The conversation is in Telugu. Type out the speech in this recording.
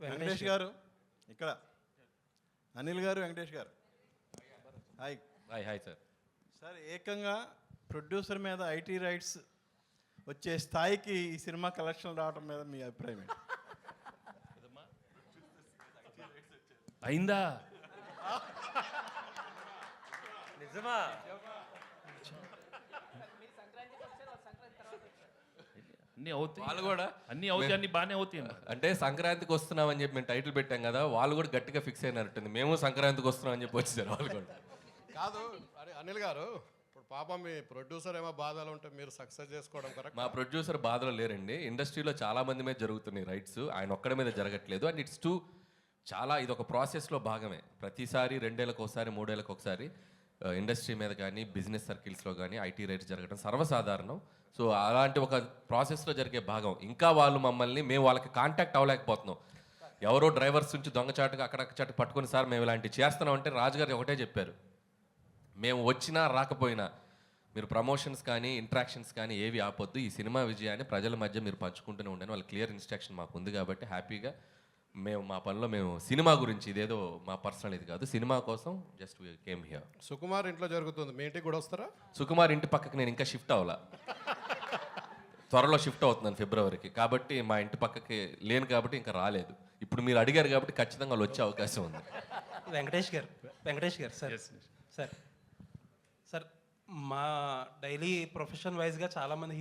వెంకటేష్ గారు ఇక్కడ, అనిల్ గారు, వెంకటేష్ గారు, హాయ్. Hi sir. సార్, ఏకంగా ప్రొడ్యూసర్ మీద ఐటీ రైట్స్ వచ్చే స్థాయికి ఈ సినిమా కలెక్షన్ రావడం మీద మీ అభిప్రాయం ఏంటి? అయిందా? నిజమా? అన్నీ అవుతాయి, వాళ్ళు కూడా అన్నీ అవుతాయి, అన్నీ బాగానే అవుతాయి. అంటే సంక్రాంతికి వస్తున్నామని చెప్పి మేము టైటిల్ పెట్టాం కదా, వాళ్ళు కూడా గట్టిగా ఫిక్స్ అయినట్టుంది. మేము సంక్రాంతికి వస్తున్నామని చెప్పి వచ్చేసారు వాళ్ళు కూడా. కాదు అరే అనిల్ గారు, ఇప్పుడు పాపం మీ ప్రొడ్యూసర్ ఏమో బాధలు ఉంటే మీరు సక్సెస్ చేసుకోవడం కరెక్ట్. మా ప్రొడ్యూసర్ బాధలో లేరండి. ఇండస్ట్రీలో చాలా మంది మీద జరుగుతున్నాయి రైట్స్, ఆయన ఒక్కడి మీద జరగట్లేదు. అండ్ ఇట్స్ చాలా ఇది ఒక ప్రాసెస్లో భాగమే. ప్రతిసారి 2 ఏళ్ళకి ఒకసారి 3 ఏళ్ళకి ఒకసారి ఇండస్ట్రీ మీద కానీ బిజినెస్ సర్కిల్స్లో కానీ ఐటీ రైట్స్ జరగడం సర్వసాధారణం. సో అలాంటి ఒక ప్రాసెస్లో జరిగే భాగం. ఇంకా వాళ్ళు మమ్మల్ని, మేము వాళ్ళకి కాంటాక్ట్ అవ్వలేకపోతున్నాం. ఎవరో డ్రైవర్స్ నుంచి దొంగచాటుగా అక్కడక్కడ పట్టుకుని, సార్ మేము ఇలాంటివి చేస్తున్నాం అంటే రాజుగారు ఒకటే చెప్పారు, మేము వచ్చినా రాకపోయినా మీరు ప్రమోషన్స్ కానీ ఇంట్రాక్షన్స్ కానీ ఏవి ఆపొద్దు, ఈ సినిమా విజయాన్ని ప్రజల మధ్య మీరు పంచుకుంటూనే ఉండండి. వాళ్ళ క్లియర్ ఇన్స్ట్రక్షన్ మాకు ఉంది కాబట్టి హ్యాపీగా మేము మా పనిలో మేము సినిమా గురించి, ఇదేదో మా పర్సనల్ ఇది కాదు, సినిమా కోసం just we came here. Sukumar ఇంట్లో జరుగుతుంది, మీ ఇంటికి కూడా వస్తారా? సుకుమార్ ఇంటి పక్కకి నేను ఇంకా షిఫ్ట్ అవ్వాలా, త్వరలో షిఫ్ట్ అవుతున్నాను ఫిబ్రవరికి. కాబట్టి మా ఇంటి పక్కకి లేను కాబట్టి ఇంకా రాలేదు. ఇప్పుడు మీరు అడిగారు కాబట్టి ఖచ్చితంగా వాళ్ళు వచ్చే అవకాశం ఉంది. వెంకటేష్ గారు సార్, సార్ మా డైలీ ప్రొఫెషన్ వైజ్గా చాలామంది